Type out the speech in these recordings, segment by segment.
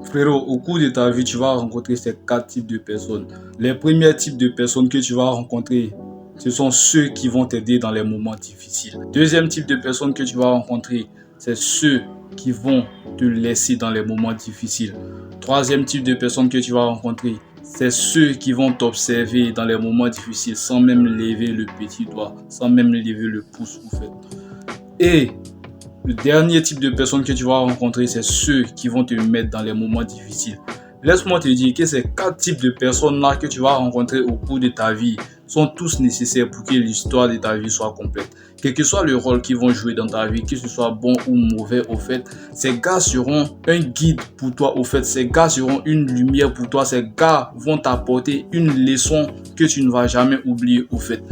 Frérot, au cours de ta vie, tu vas rencontrer ces 4 types de personnes. Les premiers types de personnes que tu vas rencontrer, ce sont ceux qui vont t'aider dans les moments difficiles. Deuxième type de personnes que tu vas rencontrer, c'est ceux qui vont te laisser dans les moments difficiles. Troisième type de personnes que tu vas rencontrer, c'est ceux qui vont t'observer dans les moments difficiles sans même lever le petit doigt, sans même lever le pouce en fait. Et le dernier type de personnes que tu vas rencontrer, c'est ceux qui vont te mettre dans les moments difficiles. Laisse-moi te dire que ces 4 types de personnes-là que tu vas rencontrer au cours de ta vie sont tous nécessaires pour que l'histoire de ta vie soit complète. Quel que soit le rôle qu'ils vont jouer dans ta vie, que ce soit bon ou mauvais, au fait, ces gars seront un guide pour toi, au fait, ces gars seront une lumière pour toi, ces gars vont t'apporter une leçon que tu ne vas jamais oublier, au fait.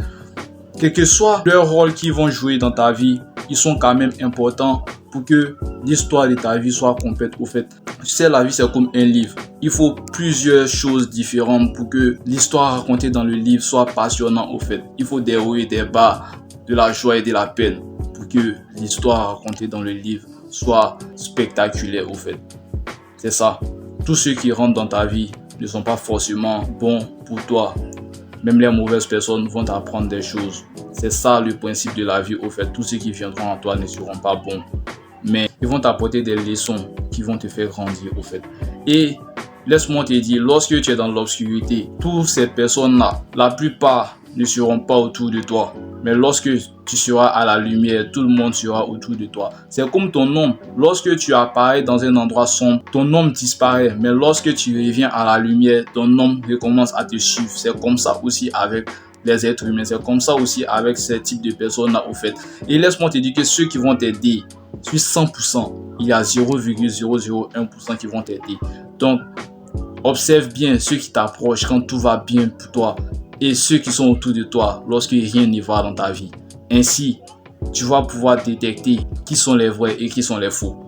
Quel que soit leur rôle qu'ils vont jouer dans ta vie, ils sont quand même importants pour que l'histoire de ta vie soit complète au fait. Tu sais, la vie c'est comme un livre. Il faut plusieurs choses différentes pour que l'histoire racontée dans le livre soit passionnante au fait. Il faut des hauts et des bas, de la joie et de la peine pour que l'histoire racontée dans le livre soit spectaculaire au fait. C'est ça. Tous ceux qui rentrent dans ta vie ne sont pas forcément bons pour toi. Même les mauvaises personnes vont t'apprendre des choses. C'est ça le principe de la vie au fait. Tous ceux qui viendront en toi ne seront pas bons. Mais ils vont t'apporter des leçons qui vont te faire grandir au fait. Et laisse-moi te dire, lorsque tu es dans l'obscurité, toutes ces personnes-là, la plupart ne seront pas autour de toi. Mais lorsque tu seras à la lumière, tout le monde sera autour de toi. C'est comme ton ombre. Lorsque tu apparais dans un endroit sombre, ton ombre disparaît. Mais lorsque tu reviens à la lumière, ton ombre recommence à te suivre. C'est comme ça aussi avec les êtres humains. C'est comme ça aussi avec ces types de personnes-là au fait. Et laisse-moi te dire que ceux qui vont t'aider, sur 100%, il y a 0,001% qui vont t'aider. Donc, observe bien ceux qui t'approchent quand tout va bien pour toi et ceux qui sont autour de toi lorsque rien ne va dans ta vie. Ainsi, tu vas pouvoir détecter qui sont les vrais et qui sont les faux.